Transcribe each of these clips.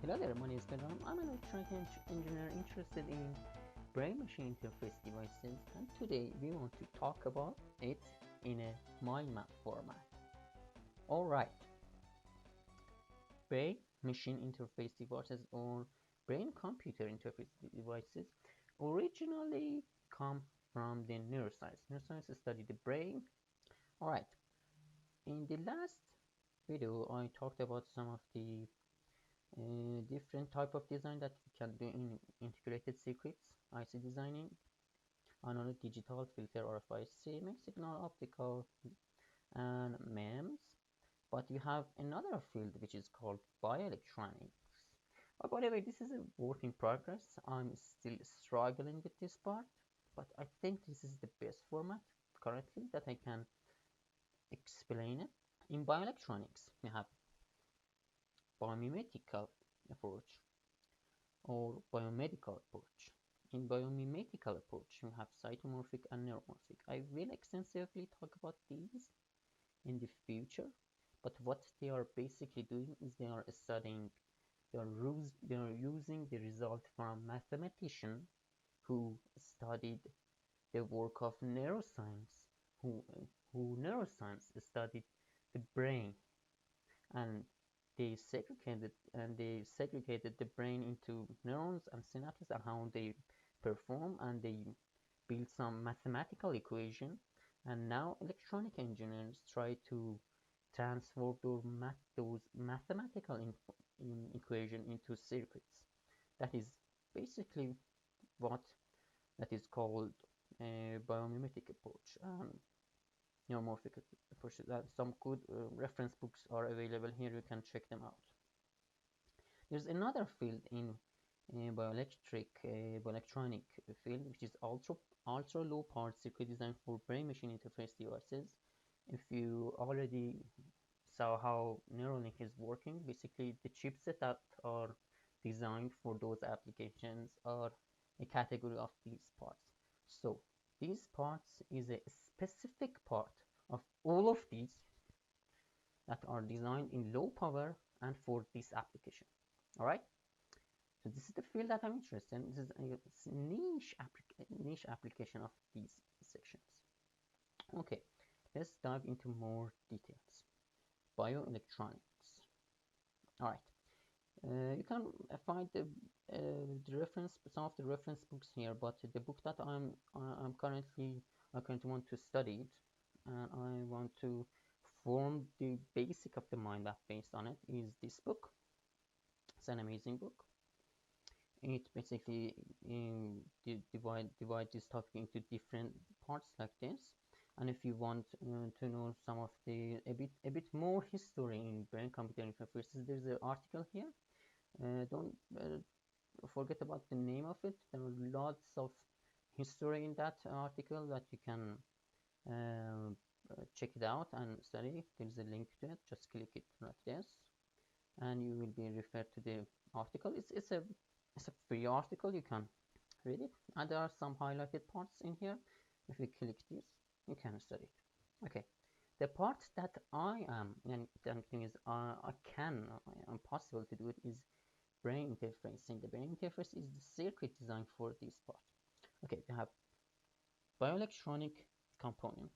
Hello there, my name is Pedram. I'm an electronic engineer interested in brain-machine interface devices, and today we want to talk about it in a mind map format. Alright, brain-machine interface devices or brain-computer interface devices originally come from the neuroscience. Neuroscience studied the brain. Alright, in the last video I talked about some of the different type of design that we can do in integrated circuits, IC designing, analog, digital, filter, RFIC, mixed signal, optical, and MEMS. But we have another field which is called bioelectronics. By the way, this is a work in progress. I'm still struggling with this part, but I think this is the best format currently that I can explain it. In bioelectronics, we have biomimetical approach or biomedical approach. In biomimetical approach, we have cytomorphic and neuromorphic. I will extensively talk about these in the future, but what they are basically doing is they are studying, they are using the result from mathematicians who studied the work of neuroscience, who neuroscience studied the brain, and they segregated the brain into neurons and synapses and how they perform, and they built some mathematical equation. And now electronic engineers try to transform those mathematical equation into circuits. That is basically what that is called a biomimetic approach. Neuromorphic approach. Some good reference books are available here, you can check them out. There's another field in bioelectronic field, which is ultra low power circuit design for brain machine interface devices. If you already saw how Neuralink is working, basically the chipset that are designed for those applications are a category of these parts. So these parts is a specific part of all of these that are designed in low power and for this application. All right, so this is the field that I'm interested in. This is a niche application of these sections. Okay, let's dive into more details. Bioelectronics. All right, you can find the reference, some of the reference books here, but the book that I currently want to study it, and I want to form the basic of the mind map based on it, is this book. It's an amazing book. It basically divide this topic into different parts like this. And if you want to know some of the a bit more history in brain computer interfaces, there's an article here. Don't forget about the name of it. There are lots of history in that article that you can check it out and study. There's a link to it. Just click it like this, and you will be referred to the article. It's a free article. You can read it, and there are some highlighted parts in here. If you click this, you can study it. Okay, the part that I am thinking is I'm possible to do it is brain interfacing. The brain interface is the circuit design for this part. Okay, we have bioelectronic component.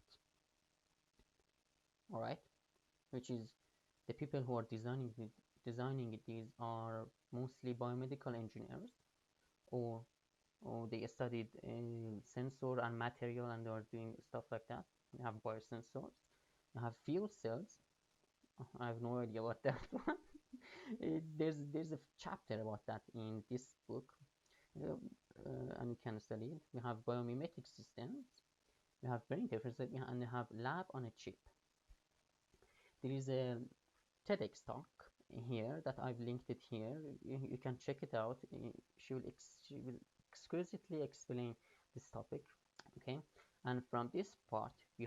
All right, which is the people who are designing these are mostly biomedical engineers, or they studied sensor and material, and they are doing stuff like that. We have biosensors. We have fuel cells. I have no idea what that one. There's a chapter about that in this book, and you can study it. We have biomimetic systems. We have brain interface, and we have lab on a chip. There is a TEDx talk here that I've linked it here. You can check it out. She will exquisitely explain this topic. Okay, and from this part we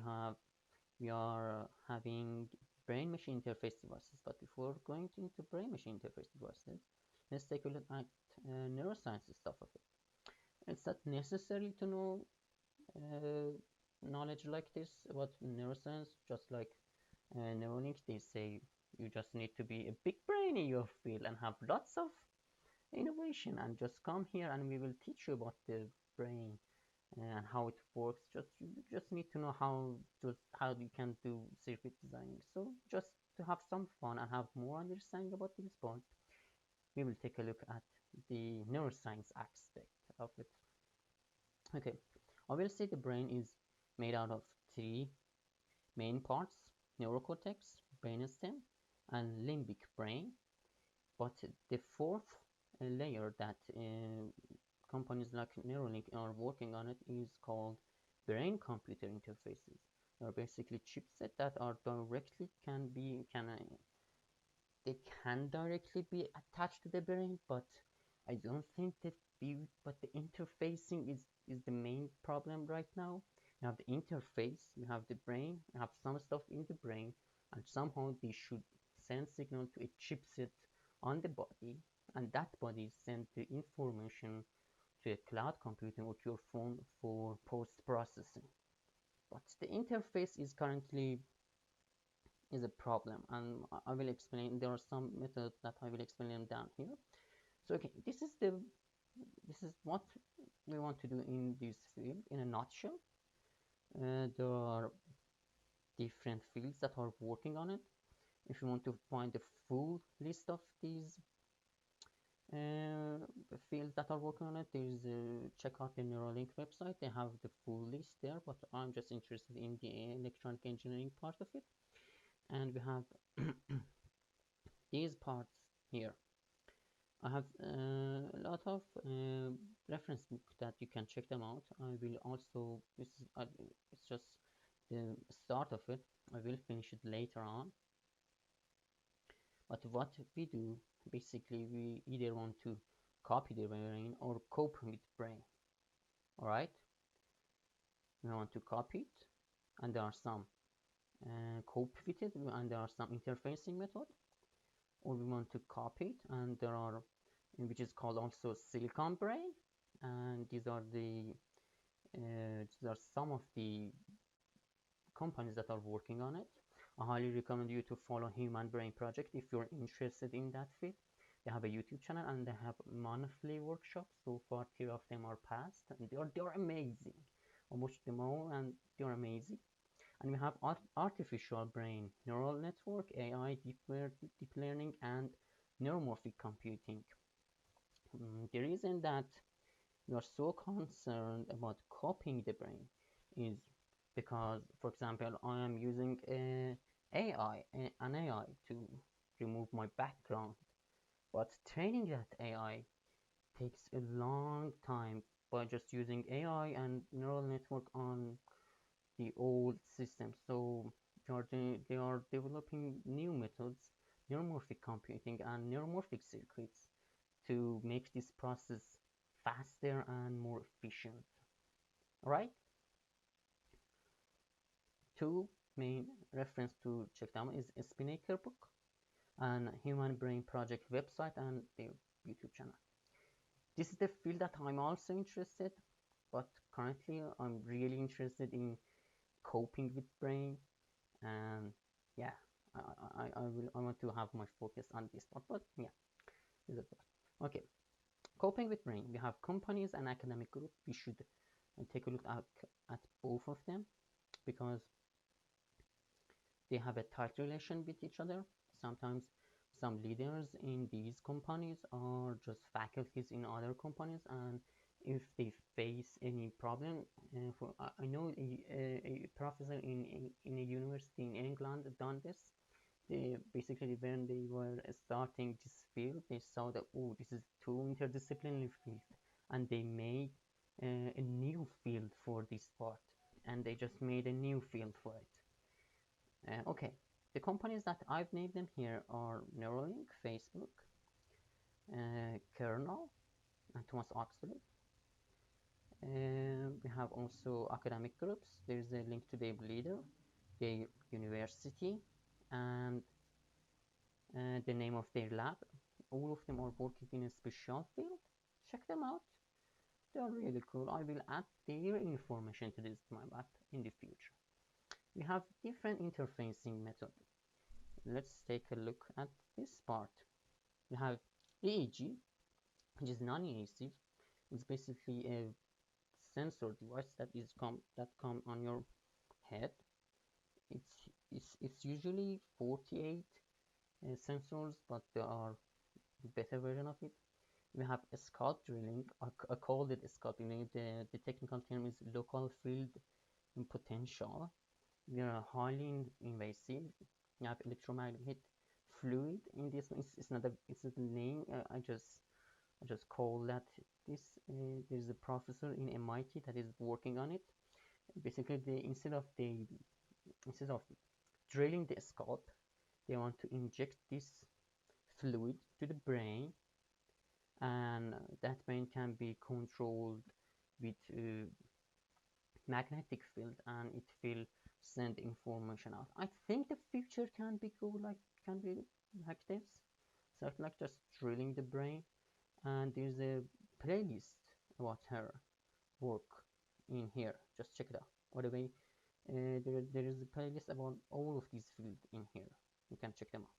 are having brain machine interface devices. But before going into brain machine interface devices, let's take a look at neuroscience stuff of it. It's not necessary to know knowledge like this about neuroscience, just like Neuralink. They say you just need to be a big brain in your field and have lots of innovation, and just come here and we will teach you about the brain and how it works. You just need to know how you can do circuit designing. So just to have some fun and have more understanding about this part, we will take a look at the neuroscience aspect of it. Okay, I will say the brain is made out of three main parts: neurocortex, brainstem, and limbic brain. But the fourth layer that companies like Neuralink are working on it is called brain-computer interfaces. They're basically chipsets that are directly they can directly be attached to the brain, but I don't think that but the interfacing is the main problem right now. You have the interface, you have the brain, you have some stuff in the brain, and somehow they should send signal to a chipset on the body, and that body send the information to a cloud computing or to your phone for post-processing. But the interface is currently is a problem, and I will explain. There are some methods that I will explain down here. So okay, this is what we want to do in this field in a nutshell. There are different fields that are working on it. If you want to find the full list of these fields that are working on it, there's check out the Neuralink website. They have the full list there, but I'm just interested in the electronic engineering part of it. And we have these parts here. I have a lot of reference book that you can check them out. I will also it's just the start of it. I will finish it later on. But what we do basically, we either want to copy the brain or cope with brain. All right, we want to copy it, and there are some cope with it, and there are some interfacing method. Or we want to copy it, and there are which is called also silicon brain, and these are some of the companies that are working on it. I highly recommend you to follow Human Brain Project if you're interested in that field. They have a YouTube channel and they have monthly workshops. So far, 3 of them are passed, and they are amazing. I watched them all, and they're amazing. And we have artificial brain, neural network, AI, deep learning, and neuromorphic computing. The reason that we are so concerned about copying the brain is because, for example, I am using an AI to remove my background, but training that AI takes a long time by just using AI and neural network on the old system. So they are developing new methods, neuromorphic computing and neuromorphic circuits, to make this process faster and more efficient. All right? Two main reference to check down is Spinnaker book and Human Brain Project website and their YouTube channel. This is the field that I'm also interested, but currently I'm really interested in coping with brain, and yeah, I want to have my focus on this part, but yeah, this is part. Okay, coping with brain. We have companies and academic group. We should take a look at both of them because they have a tight relation with each other. Sometimes some leaders in these companies are just faculties in other companies, and if they face any problem, I know a professor in a university in England done this. They basically, when they were starting this field, they saw that, oh, this is too interdisciplinary field, and they made a new field for this part, and they just made a new field for it. Okay, the companies that I've named them here are Neuralink, Facebook, Kernel, and Thomas Oxley. We have also academic groups. There's a link to their leader, their university, and the name of their lab. All of them are working in a special field. Check them out. They are really cool. I will add their information to this map in the future. We have different interfacing methods. Let's take a look at this part. We have EEG, which is non-invasive. It's basically a sensor device that come on your head. It's usually 48 sensors, but there are better version of it. We have a scalp drilling. I called it a scalp drilling. The technical term is local field potential. We are highly invasive. You have electromagnetic fluid in this. It's not a name. I just call that this. There's a professor in MIT that is working on it. Basically, instead of drilling the scalp, they want to inject this fluid to the brain, and that brain can be controlled with magnetic field, and it will send information out. I think the future can be like this, sort of like just drilling the brain. And there's a playlist about her work in here. Just check it out. By the way, there is a playlist about all of these fields in here. You can check them out.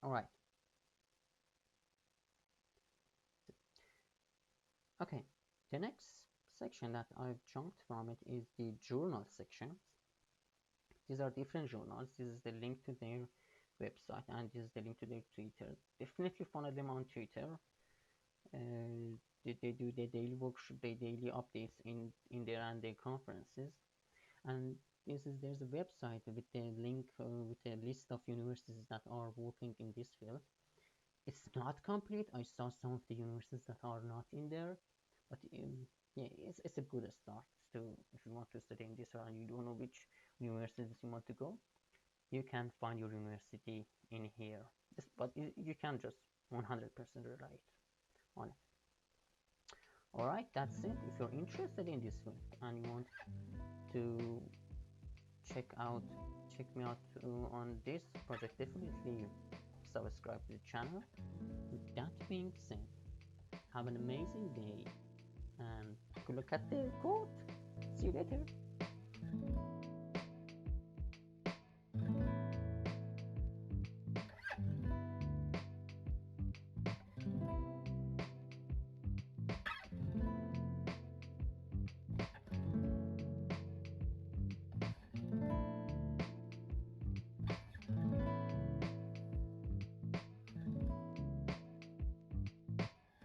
All right. Okay. The next section that I've jumped from it is the journal section. These are different journals. This is the link to their website, and this is the link to their Twitter. Definitely follow them on Twitter. They do their daily workshop, their daily updates in there, and their conferences. And there's a website with a link with a list of universities that are working in this field. It's not complete. I saw some of the universities that are not in there, but yeah, it's a good start. So if you want to study in this and you don't know which universities you want to go, you can find your university in here. But you can just 100% rely on it. All right, that's it. If you're interested in this field and you want to check me out on this project, definitely subscribe to the channel. With that being said, have an amazing day and good luck at the code. See you later.